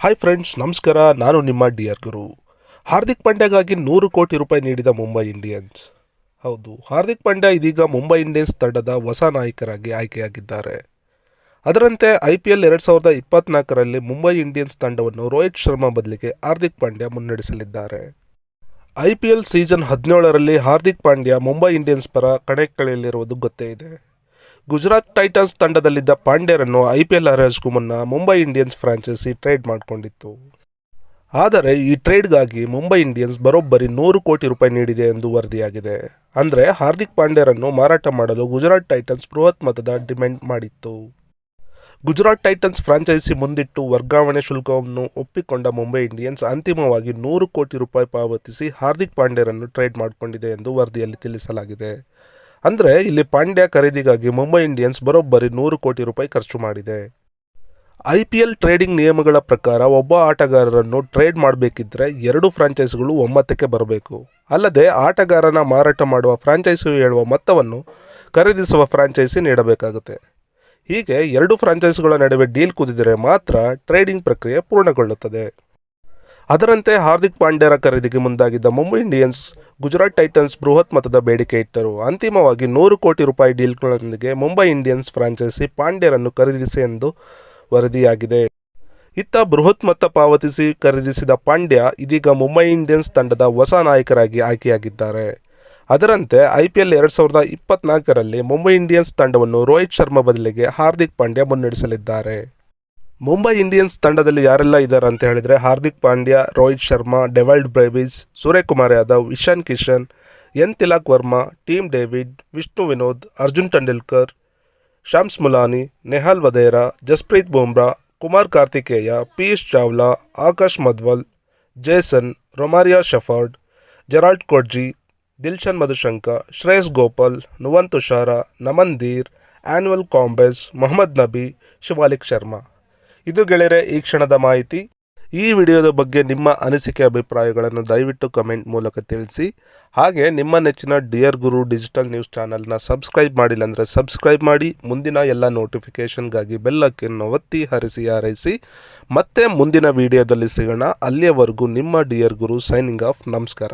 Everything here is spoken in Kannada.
ಹಾಯ್ ಫ್ರೆಂಡ್ಸ್, ನಮಸ್ಕಾರ. ನಾನು ನಿಮ್ಮ ಡಿಯರ್ ಗುರು. ಹಾರ್ದಿಕ್ ಪಾಂಡ್ಯಗಾಗಿ 100 ಕೋಟಿ ರೂಪಾಯಿ ನೀಡಿದ ಮುಂಬೈ ಇಂಡಿಯನ್ಸ್. ಹೌದು, ಹಾರ್ದಿಕ್ ಪಾಂಡ್ಯ ಇದೀಗ ಮುಂಬೈ ಇಂಡಿಯನ್ಸ್ ತಂಡದ ಹೊಸ ನಾಯಕರಾಗಿ ಆಯ್ಕೆಯಾಗಿದ್ದಾರೆ. ಅದರಂತೆ IPL 2024ರಲ್ಲಿ ಮುಂಬೈ ಇಂಡಿಯನ್ಸ್ ತಂಡವನ್ನು ರೋಹಿತ್ ಶರ್ಮಾ ಬದಲಿಗೆ ಹಾರ್ದಿಕ್ ಪಾಂಡ್ಯ ಮುನ್ನಡೆಸಲಿದ್ದಾರೆ. IPL ಸೀಸನ್ 17ರಲ್ಲಿ ಹಾರ್ದಿಕ್ ಪಾಂಡ್ಯ ಮುಂಬೈ ಇಂಡಿಯನ್ಸ್ ಪರ ಕಣಕ್ಕಿಳಿಯಲಿರುವುದು ಗೊತ್ತೇ ಇದೆ. ಗುಜರಾತ್ ಟೈಟನ್ಸ್ ತಂಡದಲ್ಲಿದ್ದ ಪಾಂಡ್ಯರನ್ನು IPL ಹರಾಜಿಗೂ ಮುನ್ನ ಮುಂಬೈ ಇಂಡಿಯನ್ಸ್ ಫ್ರಾಂಚೈಸಿ ಟ್ರೇಡ್ ಮಾಡಿಕೊಂಡಿತ್ತು. ಆದರೆ ಈ ಟ್ರೇಡ್ಗಾಗಿ ಮುಂಬೈ ಇಂಡಿಯನ್ಸ್ ಬರೋಬ್ಬರಿ 100 ಕೋಟಿ ರೂಪಾಯಿ ನೀಡಿದೆ ಎಂದು ವರದಿಯಾಗಿದೆ. ಅಂದರೆ ಹಾರ್ದಿಕ್ ಪಾಂಡ್ಯರನ್ನು ಮಾರಾಟ ಮಾಡಲು ಗುಜರಾತ್ ಟೈಟನ್ಸ್ ಬೃಹತ್ ಮೊತ್ತದ ಡಿಮ್ಯಾಂಡ್ ಮಾಡಿತ್ತು. ಗುಜರಾತ್ ಟೈಟನ್ಸ್ ಫ್ರಾಂಚೈಸಿ ಮುಂದಿಟ್ಟು ವರ್ಗಾವಣೆ ಶುಲ್ಕವನ್ನು ಒಪ್ಪಿಕೊಂಡ ಮುಂಬೈ ಇಂಡಿಯನ್ಸ್ ಅಂತಿಮವಾಗಿ 100 ಕೋಟಿ ರೂಪಾಯಿ ಪಾವತಿಸಿ ಹಾರ್ದಿಕ್ ಪಾಂಡ್ಯರನ್ನು ಟ್ರೇಡ್ ಮಾಡಿಕೊಂಡಿದೆ ಎಂದು ವರದಿಯಲ್ಲಿ ತಿಳಿಸಲಾಗಿದೆ. ಅಂದರೆ ಇಲ್ಲಿ ಪಾಂಡ್ಯ ಖರೀದಿಗಾಗಿ ಮುಂಬೈ ಇಂಡಿಯನ್ಸ್ ಬರೋಬ್ಬರಿ 100 ಕೋಟಿ ರೂಪಾಯಿ ಖರ್ಚು ಮಾಡಿದೆ. IPL ಟ್ರೇಡಿಂಗ್ ನಿಯಮಗಳ ಪ್ರಕಾರ ಒಬ್ಬ ಆಟಗಾರರನ್ನು ಟ್ರೇಡ್ ಮಾಡಬೇಕಿದ್ರೆ 2 ಫ್ರಾಂಚೈಸಿಗಳು ಒಮ್ಮತಕ್ಕೆ ಬರಬೇಕು. ಅಲ್ಲದೆ ಆಟಗಾರನ ಮಾರಾಟ ಮಾಡುವ ಫ್ರಾಂಚೈಸಿಯು ಹೇಳುವ ಮೊತ್ತವನ್ನು ಖರೀದಿಸುವ ಫ್ರಾಂಚೈಸಿ ನೀಡಬೇಕಾಗುತ್ತೆ. ಹೀಗೆ 2 ಫ್ರಾಂಚೈಸಿಗಳ ನಡುವೆ ಡೀಲ್ ಕುದಿದರೆ ಮಾತ್ರ ಟ್ರೇಡಿಂಗ್ ಪ್ರಕ್ರಿಯೆ ಪೂರ್ಣಗೊಳ್ಳುತ್ತದೆ. ಅದರಂತೆ ಹಾರ್ದಿಕ್ ಪಾಂಡ್ಯರ ಖರೀದಿಗೆ ಮುಂದಾಗಿದ್ದ ಮುಂಬೈ ಇಂಡಿಯನ್ಸ್ ಗುಜರಾತ್ ಟೈಟನ್ಸ್ ಬೃಹತ್ ಮೊತ್ತದ ಬೇಡಿಕೆ ಇಟ್ಟರು. ಅಂತಿಮವಾಗಿ 100 ಕೋಟಿ ರೂಪಾಯಿ ಡೀಲ್ಗಳೊಂದಿಗೆ ಮುಂಬೈ ಇಂಡಿಯನ್ಸ್ ಫ್ರಾಂಚೈಸಿ ಪಾಂಡ್ಯರನ್ನು ಖರೀದಿಸಿ ಎಂದು ವರದಿಯಾಗಿದೆ. ಇತ್ತ ಬೃಹತ್ ಮೊತ್ತ ಪಾವತಿಸಿ ಖರೀದಿಸಿದ ಪಾಂಡ್ಯ ಇದೀಗ ಮುಂಬೈ ಇಂಡಿಯನ್ಸ್ ತಂಡದ ಹೊಸ ನಾಯಕರಾಗಿ ಆಯ್ಕೆಯಾಗಿದ್ದಾರೆ. ಅದರಂತೆ IPL 2024ರಲ್ಲಿ ಮುಂಬೈ ಇಂಡಿಯನ್ಸ್ ತಂಡವನ್ನು ರೋಹಿತ್ ಶರ್ಮಾ ಬದಲಿಗೆ ಹಾರ್ದಿಕ್ ಪಾಂಡ್ಯ ಮುನ್ನಡೆಸಲಿದ್ದಾರೆ. ಮುಂಬೈ ಇಂಡಿಯನ್ಸ್ ತಂಡದಲ್ಲಿ ಯಾರೆಲ್ಲ ಇದ್ದಾರೆ ಅಂತ ಹೇಳಿದರೆ Hardik Pandya, Rohit Sharma, Dewald Brevis, Suryakumar Yadav, Ishan Kishan, N Tilak Varma, Tim David, Vishnu Vinod, Arjun Tendulkar, Shams Mulani, Nehal Wadhera, Jasprit Bumrah, Kumar Kartikeya, Piyush Chawla, Akash Madhwal, Jason, Romario Shepherd, Gerald Coetzee, Dilshan Madushanka, Shreyas Gopal, Nuwan Thushara, Naman Dhir, ಆ್ಯನ್ಯುವಲ್ ಕಾಂಬೆಸ್, ಮೊಹಮ್ಮದ್ ನಬಿ, ಶಿವಾಲಿಕ್ ಶರ್ಮಾ. ಇದು ಗೆಳೆಯರೆ ಈ ಕ್ಷಣದ ಮಾಹಿತಿ. ಈ ವಿಡಿಯೋದ ಬಗ್ಗೆ ನಿಮ್ಮ ಅನಿಸಿಕೆ ಅಭಿಪ್ರಾಯಗಳನ್ನು ದಯವಿಟ್ಟು ಕಮೆಂಟ್ ಮೂಲಕ ತಿಳಿಸಿ. ಹಾಗೆ ನಿಮ್ಮ ನೆಚ್ಚಿನ ಡಿಯರ್ ಗುರು ಡಿಜಿಟಲ್ ನ್ಯೂಸ್ ಚಾನಲ್ನ ಸಬ್ಸ್ಕ್ರೈಬ್ ಮಾಡಿಲ್ಲ ಅಂದರೆ ಸಬ್ಸ್ಕ್ರೈಬ್ ಮಾಡಿ. ಮುಂದಿನ ಎಲ್ಲ ನೋಟಿಫಿಕೇಷನ್ಗಾಗಿ ಬೆಲ್ಲಕ್ಕನ್ನು ಒತ್ತಿ ಹರಿಸಿ ಹಾರೈಸಿ. ಮತ್ತೆ ಮುಂದಿನ ವಿಡಿಯೋದಲ್ಲಿ ಸಿಗೋಣ. ಅಲ್ಲಿಯವರೆಗೂ ನಿಮ್ಮ ಡಿಯರ್ ಗುರು ಸೈನಿಂಗ್ ಆಫ್. ನಮಸ್ಕಾರ.